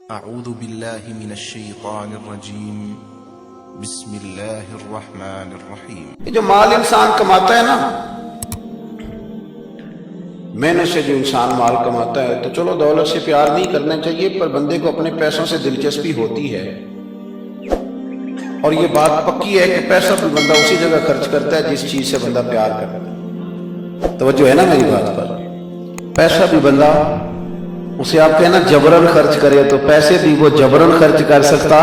اعوذ باللہ من الشیطان الرجیم بسم اللہ الرحمن الرحیم۔ یہ جو مال انسان کماتا ہے نا، محنت سے جو انسان مال کماتا ہے، تو چلو دولت سے پیار نہیں کرنا چاہیے، پر بندے کو اپنے پیسوں سے دلچسپی ہوتی ہے، اور یہ بات پکی ہے کہ پیسہ بھی بندہ اسی جگہ خرچ کرتا ہے جس چیز سے بندہ پیار کرتا ہے۔ توجہ ہے نا میری بات پر؟ پیسہ بھی بندہ اسے آپ کہنا جبرن خرچ کرے تو پیسے بھی وہ جبرن خرچ کر سکتا،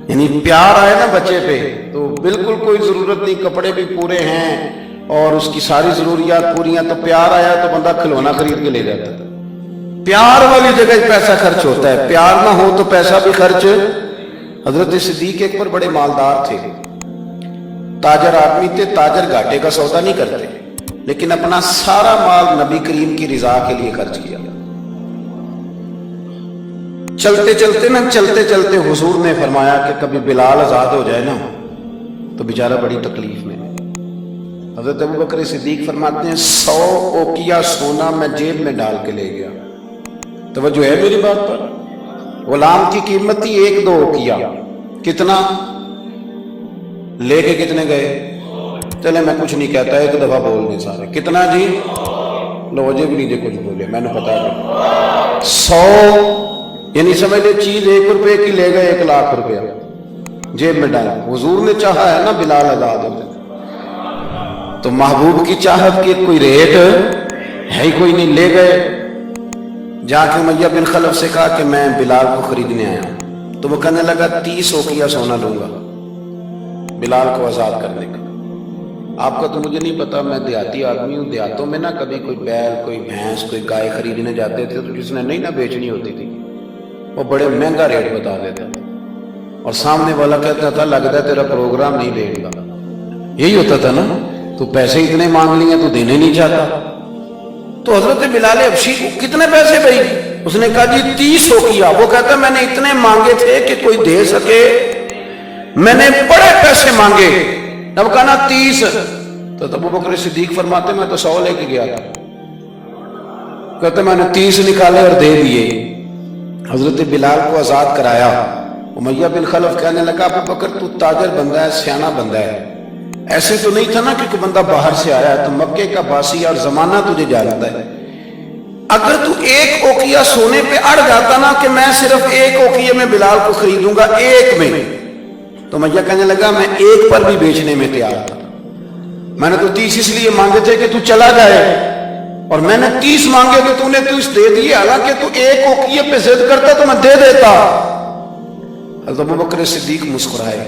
یعنی پیار آئے نا بچے پہ تو بالکل کوئی ضرورت نہیں، کپڑے بھی پورے ہیں اور اس کی ساری ضروریات پوری ہیں، تو پیار آیا تو بندہ کھلونا خرید کے لے جاتا ہے۔ پیار والی جگہ پیسہ خرچ ہوتا ہے، پیار نہ ہو تو پیسہ بھی خرچ۔ حضرت صدیق ایک پر بڑے مالدار تھے، تاجر آدمی تھے، تاجر گھاٹے کا سودا نہیں کرتے، لیکن اپنا سارا مال نبی کریم کی رضا کے لیے خرچ کیا۔ چلتے چلتے حضور نے فرمایا کہ کبھی بلال آزاد ہو جائے نا تو بیچارہ بڑی تکلیف میں۔ حضرت ابوبکر صدیق فرماتے ہیں 100 اوقیہ سونا میں جیب میں ڈال کے لے گیا۔ توجہ ہے میری بات پر؟ غلام کی قیمت تھی 1-2 اوقیہ، کتنا لے کے کتنے گئے؟ چلے میں کچھ نہیں کہتا، ایک دفعہ بول دیں سارے، کتنا جی؟ لو جی بھی نہیں کچھ بولے، میں نے پتا نہیں 100، یعنی سمجھ لے چیز 1 روپے کی لے گئے 1 لاکھ روپیہ جیب میں ڈالا۔ حضور نے چاہا ہے نا بلال آزاد ہو جائے، تو محبوب کی چاہت کی کوئی ریٹ ہے ہی کوئی نہیں، لے گئے۔ جا کے امیہ بن خلف سے کہا کہ میں بلال کو خریدنے آیا ہوں، تو وہ کہنے لگا 30 اوقیہ سونا لوں گا بلال کو آزاد کرنے کا۔ آپ کا تو مجھے نہیں پتا، میں دیہاتی آدمی ہوں، دیہاتوں میں نا کبھی کوئی بیل، کوئی بھینس، کوئی گائے خریدنے جاتے تھے تو جس نے نہیں نہ بیچنی ہوتی تھی وہ بڑے مہنگا ریٹ بتا دیتا تھا، اور سامنے والا کہتا تھا لگتا ہے تیرا پروگرام نہیں دے گا، یہی ہوتا تھا نا، تو پیسے اتنے مانگ لیے تو دینے نہیں چاہتا۔ تو حضرت بلال حبشی کو کتنے پیسے بھائی؟ اس نے کہا جی 30 اوقیہ۔ وہ کہتا میں نے اتنے مانگے تھے کہ کوئی دے سکے، میں نے بڑے پیسے مانگے، اب کہا نا 30۔ تو ابوبکر صدیق فرماتے میں تو 100 لے کے گیا تھا، کہتے میں نے 30 نکالے اور دے دیے۔ حضرت بلال کو آزاد کرایا۔ امیہ بن خلف کہنے لگا ابوبکر تو تاجر بندہ ہے، سیانہ بندہ ہے، ایسے تو نہیں تھا نا کہ کوئی بندہ باہر سے آیا ہے، تو مکے کا باسی اور زمانہ تجھے جانتا ہے، اگر تو 1 اوقیہ سونے پہ اڑ جاتا نا کہ میں صرف 1 اوقیہ میں بلال کو خریدوں گا، 1 میں، تو امیہ کہنے لگا میں 1 پر بھی بیچنے میں تیار تھا، میں نے تو 30 اس لیے مانگے تھے کہ تو چلا جائے، اور میں نے 30 مانگے کہ تو نے 30 دے دیے، حالانکہ تو 1 اوقیہ پہ ضد کرتا تو میں دے دیتا۔ حضرت ابوبکر صدیق مسکرائے،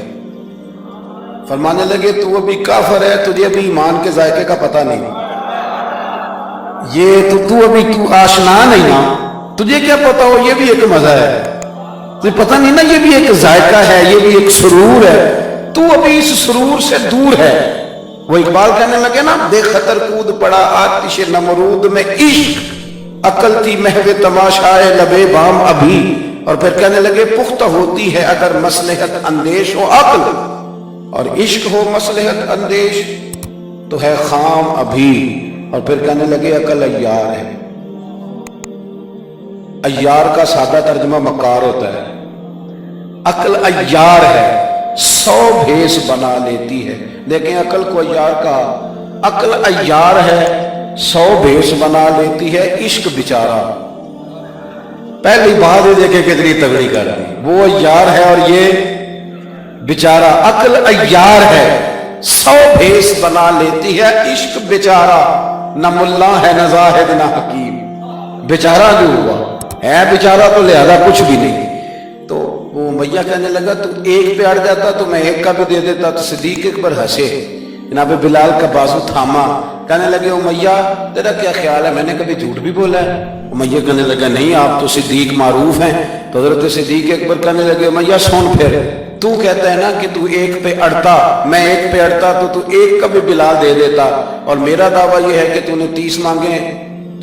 فرمانے لگے تو ابھی کافر ہے، تجھے ابھی ایمان کے ذائقے کا پتہ نہیں، یہ تو ابھی تو آشنا نہیں نا، تجھے کیا پتا ہو یہ بھی ایک مزہ ہے، تجھے پتہ نہیں نا یہ بھی ایک ذائقہ ہے، یہ بھی ایک سرور ہے، تو ابھی اس سرور سے دور ہے۔ وہ اقبال کہنے لگے نا بے خطر کود پڑا آتش نمرود میں عشق، عقل تھی محو تماشائے لبے بام ابھی، اور پھر کہنے لگے پختہ ہوتی ہے اگر مصلحت اندیش ہو عقل، اور عشق ہو مصلحت اندیش تو ہے خام ابھی، اور پھر کہنے لگے عقل عیار ہے۔ عیار کا سادہ ترجمہ مکار ہوتا ہے، عقل عیار ہے، 100 بھیس بنا لیتی ہے، لیکن عقل کو عیار کا، عقل عیار ہے 100 بھیس بنا لیتی ہے، عشق بیچارہ پہلی بات یہ دیکھے کتنی تگڑی کر دی، وہ عیار ہے اور یہ بیچارہ، عقل عیار ہے 100 بھیس بنا لیتی ہے، عشق بیچارہ نہ ملا ہے نہ زاہد نہ حکیم، بیچارہ جو ہوا ہے بیچارہ تو لہذا کچھ بھی نہیں۔ تو وہ امیہ کہنے لگا تو 1 پہ اڑ جاتا تو میں 1 کا بھی دے دیتا، تو صدیق اکبر ہنسے، جناب بلال کا بازو تھاما، کہنے لگے امیہ تیرا کیا خیال ہے میں نے کبھی جھوٹ بھی بولا ہے؟ امیہ کہنے لگا نہیں آپ تو صدیق معروف ہیں۔ تو حضرت صدیق اکبر کہنے لگے امیہ سن پھر تو کہتا ہے نا کہ تو 1 پہ اڑتا، میں 1 پہ اڑتا تو 1 کا بھی بلال دے دیتا، اور میرا دعویٰ یہ ہے کہ تو نے 30 مانگے،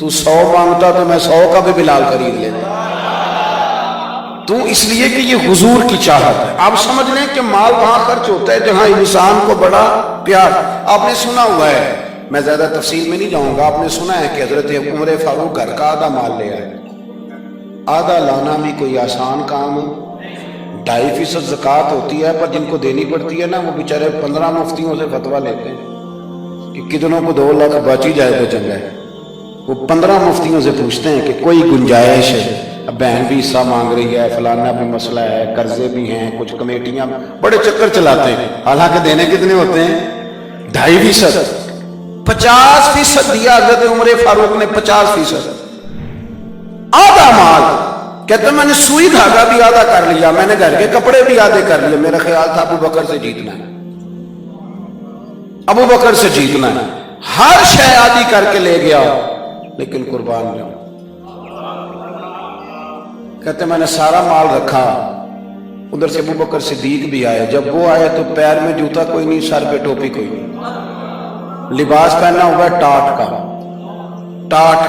تو 100 مانگتا تو میں 100 کا بھی بلال خرید لیتا، تو اس لیے کہ یہ حضور کی چاہت ہے۔ آپ سمجھ لیں کہ مال وہاں خرچ ہوتا ہے جہاں انسان کو بڑا پیار۔ آپ نے سنا ہوا ہے، میں زیادہ تفصیل میں نہیں جاؤں گا، آپ نے سنا ہے کہ حضرت عمر فاروق گھر کا آدھا مال لے آئے، آدھا لانا بھی کوئی آسان کام ہو؟ 2.5% زکوٰۃ ہوتی ہے، پر جن کو دینی پڑتی ہے نا وہ بیچارے 15 مفتیوں سے فتویٰ لیتے ہیں کہ کتنوں کو 2 لاکھ بچ ہی جائے تو چنگا ہے۔ وہ 15 مفتیوں سے پوچھتے ہیں کہ کوئی گنجائش ہے؟ اب بہن بھی حصہ مانگ رہی ہے، فلانا بھی مسئلہ ہے، قرضے بھی ہیں، کچھ کمیٹیاں، بڑے چکر چلاتے ہیں، حالانکہ دینے کتنے ہوتے ہیں؟ 2.5%۔ 50% دیا حضرت عمر فاروق نے، 50%، آدھا مال۔ کہتے ہیں میں نے سوئی دھاگا بھی آدھا کر لیا، میں نے گھر کے کپڑے بھی آدھے کر لیے، میرا خیال تھا ابو بکر سے جیتنا ہے، ابو بکر سے جیتنا ہے، ہر شے آدھی کر کے لے گیا، لیکن قربان جاؤں۔ کہتے میں نے سارا مال رکھا، ادھر سے ابو بکر صدیق بھی آئے، جب وہ آئے تو پیر میں جوتا کوئی نہیں، سر پہ ٹوپی کوئی نہیں، لباس پہنا ہوا ہے ٹاٹ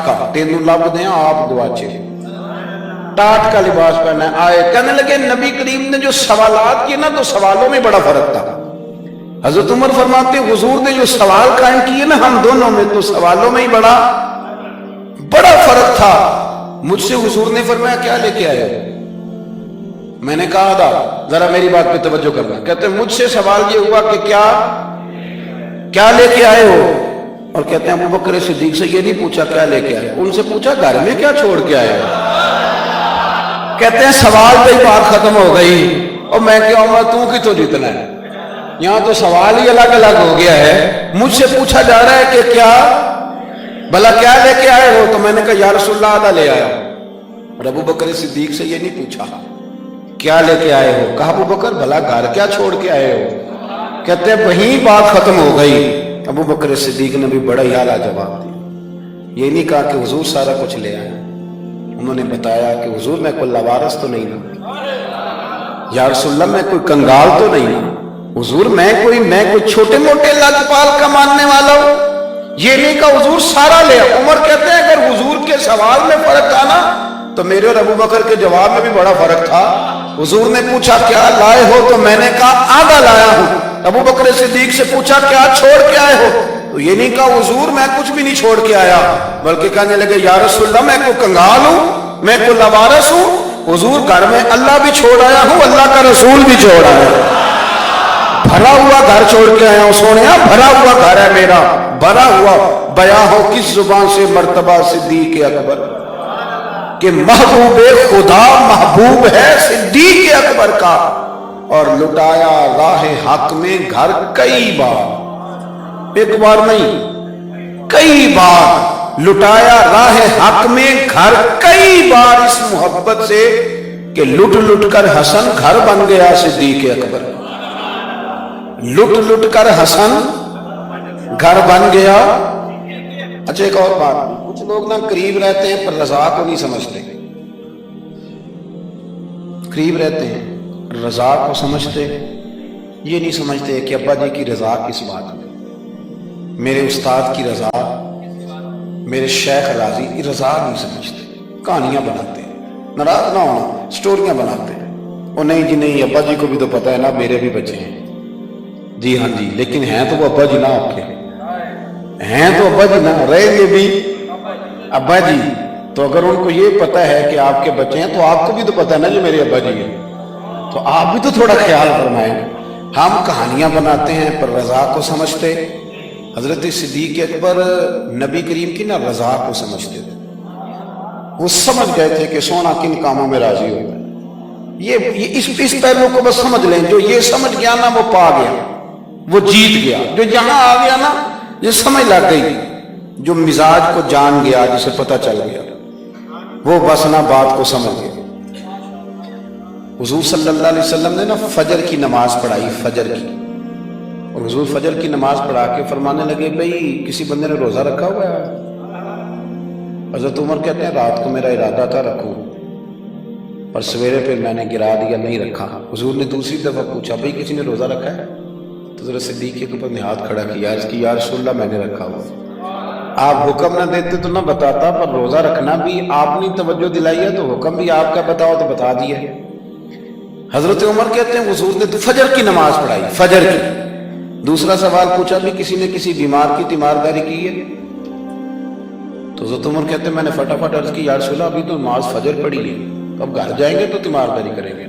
کا، تینوں لب دیں آپ گواچے، ٹاٹ کا لباس پہنا ہے۔ آئے کہنے لگے نبی کریم نے جو سوالات کیے نا تو سوالوں میں بڑا فرق تھا۔ حضرت عمر فرماتے ہیں حضور نے جو سوال قائم کیے نا ہم دونوں میں، تو سوالوں میں ہی بڑا فرق تھا۔ مجھ سے حضور نے فرمایا کیا لے کے آئے؟ میں نے کہا تھا ذرا میری بات پہ توجہ کرنا۔ کہتے ہیں مجھ سے سوال یہ ہوا کہ کیا لے کے آئے ہو؟ اور کہتے ہیں ابو بکر صدیق سے یہ نہیں پوچھا کیا لے کے آئے، ان سے پوچھا گھر میں کیا چھوڑ کے آئے ہو؟ کہتے ہیں سوال پہ ہی بات ختم ہو گئی، اور میں کیا ہوں تو کتوں جیتنا ہے؟ یہاں تو سوال ہی الگ ہو گیا ہے، مجھ سے پوچھا جا رہا ہے کہ کیا لے کے آئے ہو؟ تو میں نے کہا یا رسول اللہ آدھا لے آیا ہوں۔ اور ابو بکر صدیق سے یہ نہیں پوچھا کیا لے کے آئے ہو، کہا ابو بکر بھلا گھر کیا چھوڑ کے آئے ہو؟ کہتے ہیں وہیں بات ختم ہو گئی۔ ابو بکر صدیق نے بھی بڑا ہی اعلیٰ جواب دیا، یہ نہیں کہا کہ حضور سارا کچھ لے آئے، انہوں نے بتایا کہ حضور میں کوئی لوارث تو نہیں ہوں، یا رسول اللہ میں کوئی کنگال تو نہیں ہوں، حضور میں کوئی چھوٹے موٹے لاجپال کا ماننے والا ہوں، یہ نہیں کہا حضور سارا لے۔ عمر کہتے ہیں اگر حضور کے سوال میں فرق تھا نا تو میرے اور ابو بکر کے جواب میں بھی بڑا فرق تھا۔ حضور نے پوچھا کیا لائے ہو تو میں نے کہا آدھا لایا ہوں۔ ابو بکر صدیق سے پوچھا کیا چھوڑ کے آئے ہو، تو یہ نہیں کہا حضور میں کچھ بھی نہیں چھوڑ کے آیا، بلکہ کہنے لگے یا رسول اللہ میں کوئی کنگال ہوں، میں کوئی لوارث ہوں، حضور گھر میں اللہ بھی چھوڑ آیا ہوں، اللہ کا رسول بھی چھوڑ آیا ہوں، بھرا ہوا گھر چھوڑ کے آیا ہوں، سونیا بھرا ہوا گھر ہے میرا، بھرا ہوا۔ بیاں ہو کس زبان سے مرتبہ صدیق اکبر کہ محبوب خدا محبوب ہے صدیق اکبر کا، اور لٹایا راہ حق میں گھر کئی بار، ایک بار نہیں کئی بار لٹایا راہ حق میں گھر کئی بار، اس محبت سے کہ لٹ کر حسن گھر بن گیا صدیق اکبر، لٹ کر حسن گھر بن گیا۔ اچھا ایک اور بات، کچھ لوگ نا قریب رہتے ہیں پر رضا کو نہیں سمجھتے، قریب رہتے ہیں رضا کو سمجھتے، یہ نہیں سمجھتے کہ ابا جی کی رضا کس بات میں، میرے استاد کی رضا، میرے شیخ راضی کی رضا نہیں سمجھتے، کہانیاں بناتے ہیں، ناراض نہ ہونا، سٹوریاں بناتے ہیں، اور نہیں جی نہیں ابا جی کو بھی تو پتہ ہے نا میرے بھی بچے ہیں، جی ہاں جی، لیکن ہیں تو وہ ابا جی نہ آپ کے، ہیں تو ابا جی نہ، رہیں گے بھی ابا جی، تو اگر ان کو یہ پتہ ہے کہ آپ کے بچے ہیں تو آپ کو بھی تو پتہ ہے نا جو میرے ابا جی ہیں، تو آپ بھی تو تھوڑا خیال فرمائیں۔ ہم کہانیاں بناتے ہیں پر رضا کو سمجھتے۔ حضرت صدیق اکبر نبی کریم کی نا رضا کو سمجھتے تھے، وہ سمجھ گئے تھے کہ سونا کن کاموں میں راضی ہوگا، یہ اس پہلو کو بس سمجھ لیں، جو یہ سمجھ گیا نا وہ پا گیا، وہ جیت گیا، جو یہاں آ گیا نا یہ سمجھ لگ گئی، جو مزاج کو جان گیا، جسے پتہ چل گیا، وہ بس نا بات کو سمجھ گیا۔ حضور صلی اللہ علیہ وسلم نے نا فجر کی نماز پڑھائی، فجر کی، اور حضور فجر کی نماز پڑھا کے فرمانے لگے بھئی کسی بندے نے روزہ رکھا ہوا ہے؟ حضرت عمر کہتے ہیں رات کو میرا ارادہ تھا رکھوں، پر سویرے پھر میں نے گرا دیا، نہیں رکھا۔ حضور نے دوسری دفعہ پوچھا بھئی کسی نے روزہ رکھا ہے؟ تو حضرت صدیق کے اوپر نے ہاتھ کھڑا کیا، عرض کی یا رسول اللہ میں نے رکھا ہوا۔ آپ حکم نہ دیتے تو نہ بتاتا، پر روزہ رکھنا بھی آپ نے توجہ دلائی ہے تو حکم بھی آپ کا بتاؤ تو بتا دیا۔ حضرت عمر کہتے ہیں حضور نے فجر کی نماز پڑھائی، فجر کی۔ دوسرا سوال پوچھا بھی کسی نے کسی بیمار کی تیمارداری کی ہے؟ تو حضرت عمر کہتے ہیں میں نے فٹافٹ عرض کی یا رسول اللہ ابھی تو نماز فجر پڑھی ہے، تو اب گھر جائیں گے تو تیمارداری کریں گے.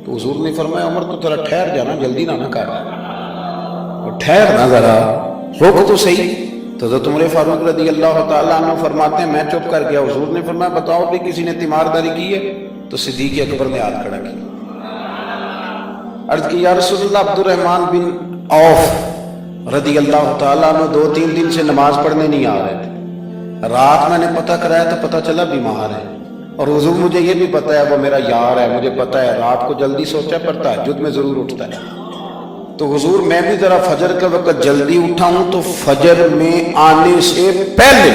تو حضور نے فرمایا عمر تو ذرا ٹھہر جانا، جلدی نہ کر، ٹھہر نہ ذرا، رک تو صحیح. تو حضرت عمر فاروق رضی اللہ تعالیٰ عنہ فرماتے ہیں میں چپ کر گیا. حضور نے فرمایا بتاؤ بھی کسی نے تیمارداری کی ہے؟ تو صدیق اکبر نے ہاتھ کھڑا کیا. عرض کی یا رسول اللہ عبد الرحمن بن عوف رضی اللہ تعالیٰ عنہ 2-3 دن سے نماز پڑھنے نہیں آ رہے تھے. رات میں نے پتہ کرایا تو پتہ چلا بیمار ہے، اور حضور مجھے یہ بھی پتہ ہے وہ میرا یار ہے، مجھے پتہ ہے رات کو جلدی سوچا پر تہجد میں ضرور اٹھتا ہے. تو حضور میں بھی ذرا فجر کے وقت جلدی اٹھا ہوں تو فجر میں آنے سے پہلے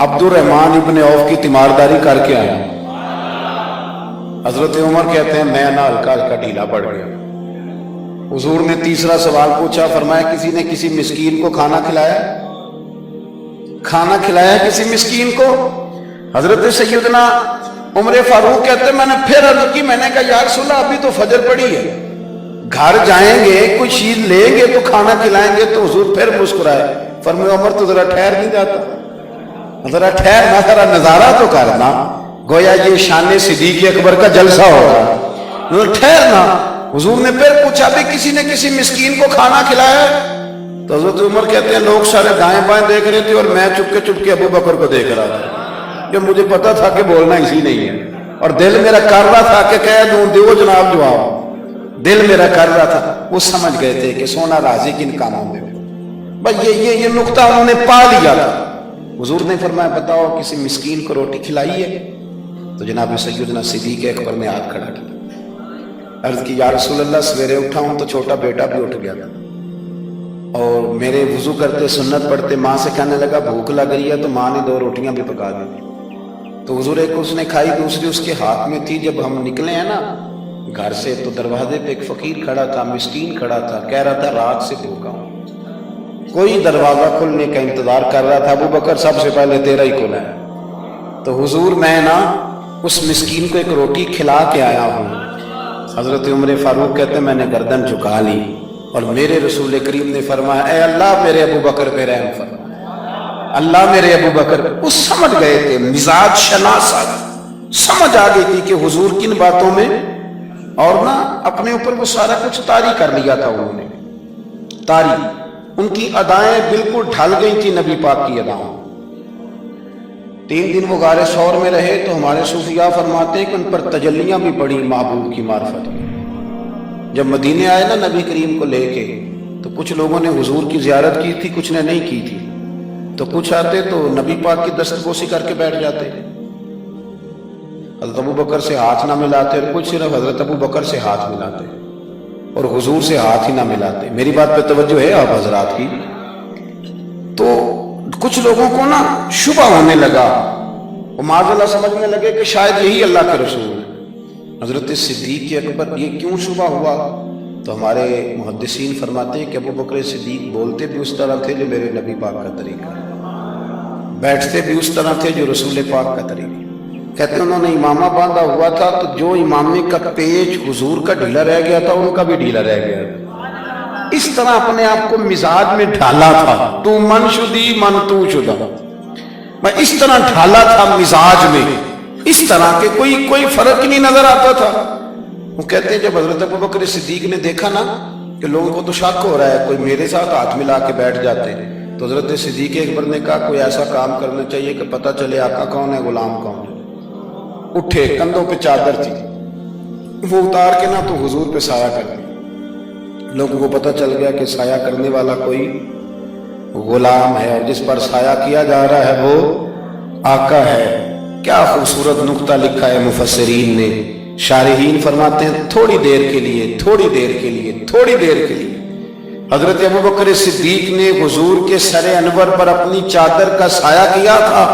عبد الرحمن ابن عوف کی تیمارداری کر کے آیا. حضرت عمر کہتے ہیں میں ہلکا ڈھیلا پڑ گیا. حضور نے تیسرا سوال پوچھا، فرمایا کسی نے کسی مسکین کو کھانا کھلایا؟ کھانا کھلایا کسی مسکین کو؟ حضرت سیدنا عمر فاروق کہتے ہیں میں نے پھر عرض کی، میں نے کہا یا رسول اللہ ابھی تو فجر پڑی ہے، گھر جائیں گے کوئی چیز لیں گے تو کھانا کھلائیں گے. تو حضور پھر مسکرائے، فرمایا عمر تو ذرا ٹھہر نہیں جاتا، ذرا ٹھہر نہ، ذرا نظارہ تو کرنا، گویا یہ شان صدیق اکبر کا جلسہ ہوگا، ٹھہرنا. حضور نے پھر پوچھا بھی کسی نے کسی مسکین کو کھانا کھلایا؟ تو حضرت عمر کہتے ہیں لوگ سارے دائیں بائیں دیکھ رہے تھے اور میں چپ کے ابو بکر کو دیکھ رہا تھا، کہ مجھے پتا تھا کہ بولنا اسی نہیں ہے، اور دل میرا کر رہا تھا کہ کہہ دوں دیو جناب جواب، دل میرا کر رہا تھا. وہ سمجھ گئے تھے کہ سونا راضی کن کاموں میں. بس یہ نقطہ انہوں نے پا لیا تھا. حضور نے فرمایا بتاؤ کسی مسکین کو روٹی کھلائی ہے؟ تو جناب سیدنا صدیق اکبر نے ہاتھ کھڑا کیا. عرض کی یا رسول اللہ سویرے اٹھا ہوں تو چھوٹا بیٹا بھی اٹھ گیا تھا، اور میرے وضو کرتے سنت پڑھتے ماں سے کہنے لگا بھوک لگ رہی ہے، تو ماں نے 2 روٹیاں بھی پکا دی. تو حضور ایک اس نے کھائی، دوسری اس کے ہاتھ میں تھی. جب ہم نکلے ہیں نا گھر سے تو دروازے پہ ایک فقیر کھڑا تھا، مسکین کھڑا تھا، کہہ رہا تھا رات سے بھوکا ہوں. کوئی دروازہ کھلنے کا انتظار کر رہا تھا، ابو بکر سب سے پہلے تیرا ہی کھلا ہے. تو حضور میں نا اس مسکین کو ایک روٹی کھلا کے آیا ہوں. حضرت عمر فاروق کہتے ہیں میں نے گردن جھکا لی اور میرے رسول کریم نے فرمایا اے اللہ میرے ابو بکر پہ رحم فرما، اللہ میرے ابو بکر. وہ سمجھ گئے تھے، مزاج شناسا سمجھ آ گئی تھی کہ حضور کن باتوں میں، اور نا اپنے اوپر وہ سارا کچھ طاری کر لیا تھا. انہوں نے طاری، ان کی ادائیں بالکل ڈھل گئی تھی نبی پاک کی ادائیں. 3 دن وہ غار ثور میں رہے تو ہمارے صوفیاء فرماتے ہیں کہ ان پر تجلیاں بھی پڑی محبوب کی معرفت میں. جب مدینے آئے نا نبی کریم کو لے کے تو کچھ لوگوں نے حضور کی زیارت کی تھی، کچھ نے نہیں کی تھی. تو کچھ آتے تو نبی پاک کی دستبوسی کر کے بیٹھ جاتے، حضرت ابو بکر سے ہاتھ نہ ملاتے، اور کچھ صرف حضرت ابو بکر سے ہاتھ ملاتے اور حضور سے ہاتھ ہی نہ ملاتے. میری بات پہ توجہ ہے آپ حضرات کی؟ تو کچھ لوگوں کو نا شبہ ہونے لگا، وہ معاذ اللہ سمجھنے لگے کہ شاید یہی اللہ کے رسول ہے. حضرت صدیق اکبر یہ کیوں شبہ ہوا؟ تو ہمارے محدثین فرماتے ہیں کہ ابو بکر صدیق بولتے بھی اس طرح تھے جو میرے نبی پاک کا طریقہ، بیٹھتے بھی اس طرح تھے جو رسول پاک کا طریقہ. کہتے ہیں انہوں نے امامہ باندھا ہوا تھا تو جو امامے کا پیچ حضور کا ڈھیلا رہ گیا تھا ان کا بھی ڈھیلا رہ گیا تھا. اس طرح اپنے آپ کو مزاج میں ڈھالا تھا، تو من شدی من تو شدہ، میں اس طرح ڈھالا تھا مزاج میں، اس طرح کہ کوئی فرق ہی نہیں نظر آتا تھا. وہ کہتے ہیں جب حضرت ابو بکر صدیق نے دیکھا نا کہ لوگوں کو تو شک ہو رہا ہے، کوئی میرے ساتھ ہاتھ ملا کے بیٹھ جاتے، تو حضرت صدیق اکبر نے کہا کوئی ایسا کام کرنا چاہیے کہ پتہ چلے آقا کون ہے غلام کون ہے. اٹھے، کندھوں پہ چادر تھی، وہ اتار کے نا تو حضور پہ سایہ کر دی. لوگوں کو پتہ چل گیا کہ سایہ کرنے والا کوئی غلام ہے، اور جس پر سایہ کیا جا رہا ہے وہ آقا ہے. کیا خوبصورت نقطہ لکھا ہے مفسرین نے. شارحین فرماتے ہیں تھوڑی دیر کے لیے حضرت ابو بکر صدیق نے حضور کے سر انور پر اپنی چادر کا سایہ کیا تھا.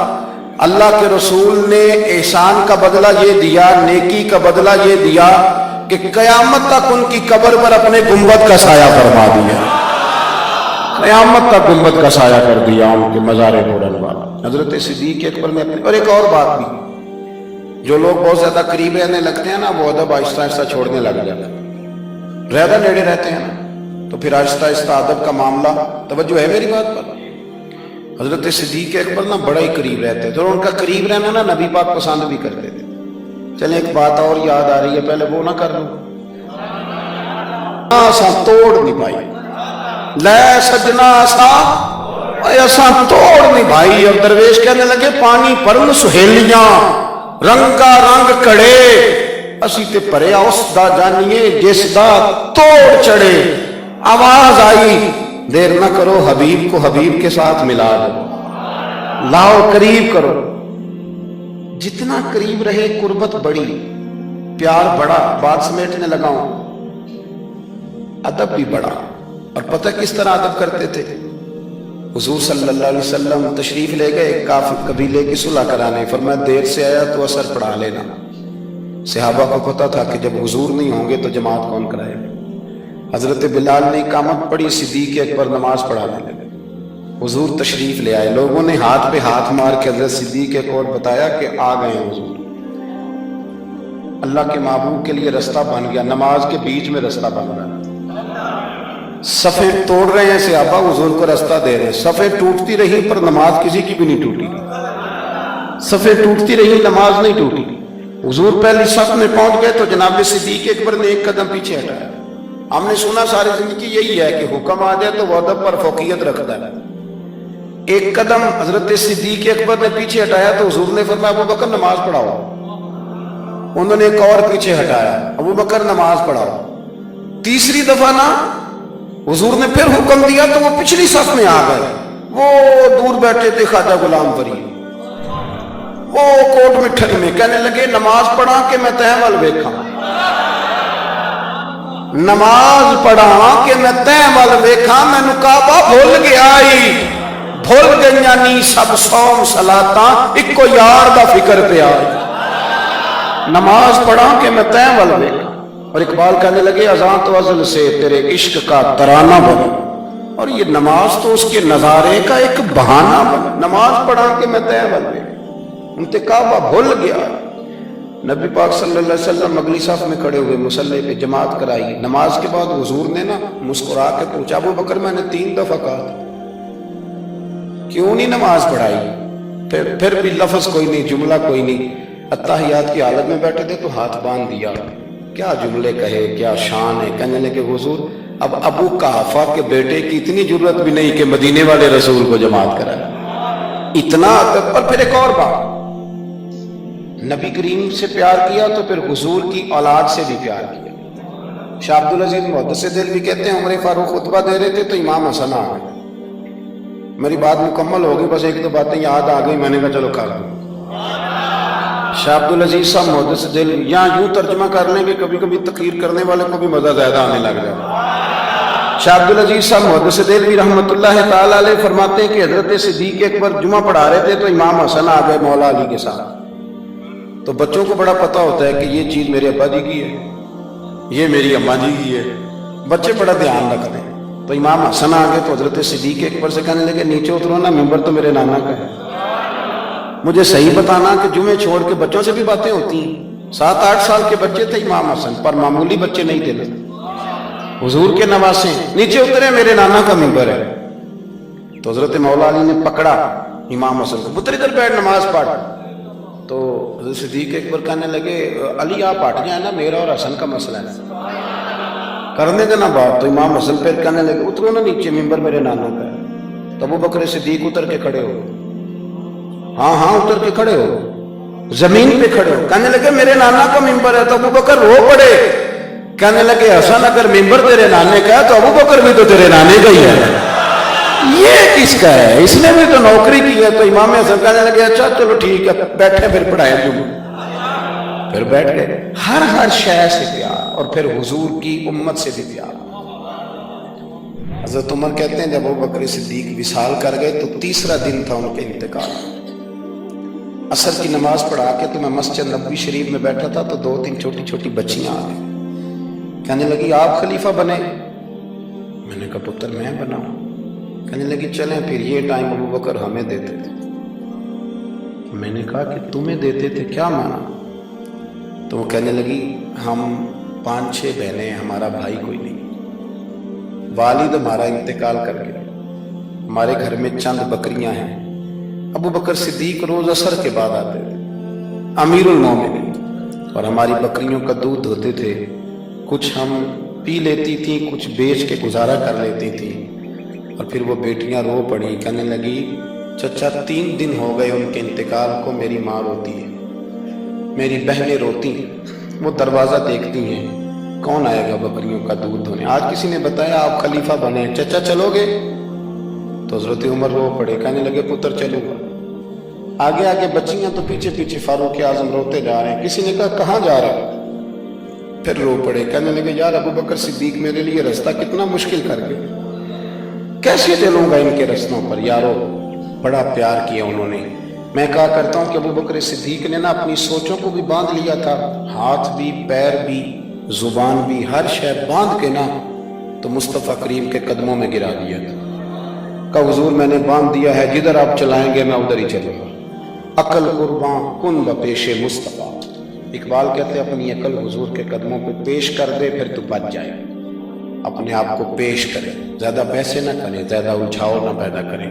اللہ کے رسول نے احسان کا بدلہ یہ دیا، نیکی کا بدلہ یہ دیا کہ قیامت تک ان کی قبر پر اپنے گنبد کا سایہ فرما دیا، قیامت تک گنبد کا سایہ کر دیا ان کے مزار نور انوار. حضرت صدیق اکبر نے اپنے، اور ایک اور بات بھی، جو لوگ بہت زیادہ قریب رہنے لگتے ہیں نا وہ ادب آہستہ آہستہ چھوڑنے لگ جاتے ہیں. زیادہ نیڑے رہتے ہیں نا تو پھر آہستہ آہستہ ادب کا معاملہ، توجہ ہے میری بات پر، حضرت صدیق اکبر نا بڑا ہی قریب رہتے تھے، اور ان کا قریب رہنا نا نبی پاک پسند بھی کرتے تھے۔ چلیں ایک بات اور یاد آ رہی ہے، پہلے وہ نہ کر لوں، اساں توڑ نہیں پائی، لے سجنا اساں توڑ نہیں بھائی۔ اب درویش کہنے لگے پانی پرن سہیلیاں رنگا رنگ کڑے، اسی تے پریا اس دا جانیے جس دا توڑ چڑھے۔ آواز آئی دیر نہ کرو، حبیب کو حبیب کے ساتھ ملا دو، لاؤ قریب کرو۔ جتنا قریب رہے قربت بڑی، پیار بڑا، بات سمیٹنے لگا ہوں، ادب بھی بڑا۔ اور پتہ کس طرح ادب کرتے تھے؟ حضور صلی اللہ علیہ وسلم تشریف لے گئے کافر قبیلے کی صلح کرانے، فرمایا دیر سے آیا تو اثر پڑھا لینا۔ صحابہ کو پتہ تھا کہ جب حضور نہیں ہوں گے تو جماعت کون کرائے گا۔ حضرت بلال نے اقامت پڑھی، صدیق اکبر نماز پڑھانے لگے۔ حضور تشریف لے آئے، لوگوں نے ہاتھ پہ ہاتھ مار کے حضرت صدیق اکبر بتایا کہ آ گئے ہیں حضور۔ اللہ کے محبوب کے لیے رستہ بن گیا، نماز کے بیچ میں رستہ بن گیا۔ صفیں توڑ رہے ہیں صحابہ، حضور کو رستہ دے رہے ہیں۔ صفیں ٹوٹتی رہی پر نماز کسی کی بھی نہیں ٹوٹی، صفیں ٹوٹتی رہی نماز نہیں ٹوٹی۔ حضور پہلی صف میں پہنچ گئے تو جناب صدیق اکبر نے ایک قدم پیچھے ہٹایا۔ ہم نے سنا ساری زندگی یہی ہے کہ حکم آ جائے تو وہ ادب پر فوقیت رکھتا ہے۔ ایک قدم حضرت صدیق اکبر نے پیچھے ہٹایا تو حضور نے فرمایا ابو بکر نماز پڑھاؤ۔ انہوں نے ایک اور پیچھے ہٹایا، ابو بکر نماز پڑھاؤ۔ تیسری دفعہ نا حضور نے پھر حکم دیا تو وہ پچھلی صف میں آ گئے۔ وہ دور بیٹھے تھے خواجہ غلام فرید، وہ کوٹ مٹھن میں کہنے لگے نماز پڑھا کہ میں تہ ول ویکھاں، نماز پڑھا کہ میں تہ ول ویکھاں، مینوں کعبہ بھول گیا ہی، بھول گئیاں نی سب صوم صلاتاں، اکو یار دا فکر پیا، نماز پڑھا کہ میں تہ ول ویکھاں۔ اور اقبال کہنے لگے اذان تو ازل سے تیرے عشق کا ترانہ بنا، اور یہ نماز تو اس کے نظارے کا ایک بہانہ بنا۔ نماز پڑھا کہ میں تہ ول ویکھاں، ان تے کعبہ بھول گیا۔ نبی پاک صلی اللہ علیہ وسلم اگلی صف میں کھڑے ہوئے، مصلی پہ جماعت کرائی۔ نماز کے بعد حضور نے نا مسکرا کے پوچھا ابو بکر میں نے 3 دفعہ کہا تھا کیوں نہیں نماز پڑھائی؟ پھر بھی لفظ کوئی نہیں، جملہ کوئی نہیں۔ اتحیات کی حالت میں بیٹھے تھے تو ہاتھ باندھ دیا، کیا جملے کہے، کیا شان ہے۔ کہنے لگے حضور اب ابو قحافہ کے بیٹے کی اتنی ضرورت بھی نہیں کہ مدینے والے رسول کو جماعت کرائے، اتنا ادب۔ اور پھر ایک اور بات، نبی کریم سے پیار کیا تو پھر حضور کی اولاد سے بھی پیار کیا۔ شاہ عبدالعزیز محدث دہلوی کہتے ہیں عمر فاروق خطبہ دے رہے تھے تو امام حسن آ گئے۔ میری بات مکمل ہو گئی، بس ایک دو باتیں یاد آ گئی، میں نے کہا چلو کر دوں۔ شاہ عبدالعزیز صاحب محدث دہلوی، یہاں یوں ترجمہ کر لیں کہ کبھی کبھی تقریر کرنے والے کو بھی مزہ زیادہ آنے لگ جائے۔ شاہ عبدالعزیز صاحب محدث دہلوی رحمۃ اللہ تعالی علیہ فرماتے ہیں کہ حضرت صدیق اکبر جمعہ پڑھا رہے تھے تو امام حسن آ گئے مولا علی کے ساتھ۔ تو بچوں کو بڑا پتہ ہوتا ہے کہ یہ چیز میرے ابا جی کی ہے، یہ میری اماں جی کی ہے، بچے بڑا دھیان رکھتے ہیں۔ تو امام حسن آ گئے تو حضرت صدیق اکبر سے کہنے لگے نیچے اترو نا، ممبر تو میرے نانا کا ہے، مجھے صحیح بتانا کہ جمعے چھوڑ کے بچوں سے بھی باتیں ہوتی ہیں۔ 7-8 سال کے بچے تھے امام حسن، پر معمولی بچے نہیں تھے، حضور کے نواسے۔ نیچے اترے، میرے نانا کا ممبر ہے۔ تو حضرت مولا علی نے پکڑا امام حسن کو، پتر ادھر بیٹھ نماز پڑھ۔ تو حضرت صدیق اکبر کہنے لگے علی آپ ہٹ جائیں نا، میرا اور حسن کا مسئلہ ہے، کرنے دینا بات۔ تو امام حسن پھر کہنے لگے اترو نا نیچے، ممبر میرے نانا کا ہے۔ تو ابو بکر صدیق اتر کے کھڑے ہو، ہاں ہاں اتر کے کھڑے ہو، زمین پہ کھڑے ہو۔ کہنے لگے میرے نانا کا ممبر ہے۔ تو ابو بکر رو پڑے، کہنے لگے حسن اگر ممبر تیرے نانے کا ہے تو ابو بکر بھی تو تیرے نانے کا ہی ہے، یہ کس کا ہے؟ اس نے بھی تو نوکری کی ہے۔ تو امام حسن کہنے لگے اچھا چلو ٹھیک ہے، بیٹھے پھر پڑھائیں جمعہ۔ پھر بیٹھ گئے۔ ہر شے سے پیار، اور پھر حضور کی امت سے بھی پیار۔ حضرت عمر کہتے ہیں جب ابو بکر صدیق وصال کر گئے تو 3را دن تھا ان کے انتقال۔ عصر کی نماز پڑھا کے تو میں مسجد نبوی شریف میں بیٹھا تھا تو 2-3 چھوٹی چھوٹی بچیاں آ گئی، کہنے لگی آپ خلیفہ بنے؟ میں نے کہا پتر میں بناؤں۔ کہنے لگی چلیں پھر یہ ٹائم ابو بکر ہمیں دیتے تھے۔ میں نے کہا کہ تمہیں دیتے تھے، کیا مانا؟ تو وہ کہنے لگی ہم 5-6 بہنیں، ہمارا بھائی کوئی نہیں، والد ہمارا انتقال کر گیا، ہمارے گھر میں چند بکریاں ہیں. ابو بکر صدیق روز عصر کے بعد آتے تھے، امیر المومنین، اور ہماری بکریوں کا دودھ دھوتے تھے. کچھ ہم پی لیتی تھیں، کچھ بیچ کے گزارا کر لیتی تھیں. اور پھر وہ بیٹیاں رو پڑی، کہنے لگی چچا 3 دن ہو گئے ان کے انتقال کو، میری ماں روتی ہے، میری بہنیں روتی ہیں. وہ دروازہ دیکھتی ہیں کون آئے گا بکریوں کا دودھ دھونے. آج کسی نے بتایا آپ خلیفہ بنے، چچا چلو گے؟ تو حضرت عمر رو پڑے، کہنے لگے پتر چلوں گا. آگے آگے بچیاں تو پیچھے پیچھے فاروق اعظم روتے جا رہے ہیں. کسی نے کہا کہاں جا رہا؟ پھر رو پڑے، کہنے لگے یار ابو بکر صدیق میرے لیے رستہ کتنا مشکل کر گئے، کیسے چلوں گا ان کے رستوں پر. یارو بڑا پیار کیا انہوں نے. میں کہا کرتا ہوں کہ ابو بکر صدیق نے نا اپنی سوچوں کو بھی باندھ لیا تھا، ہاتھ بھی، پیر بھی، زبان بھی، ہر شے باندھ کے نا تو مصطفیٰ کریم کے قدموں میں گرا دیا تھا. کہا حضور میں نے باندھ دیا ہے، جدھر آپ چلائیں گے میں ادھر ہی چلوں گا. عقل قرباں کن بپیش مصطفیٰ. اقبال کہتے اپنی عقل حضور کے قدموں پہ پیش کر دے، پھر تو بچ جائے. اپنے آپ کو پیش کرے، زیادہ بحثیں نہ کریں، زیادہ الجھاؤ نہ پیدا کریں.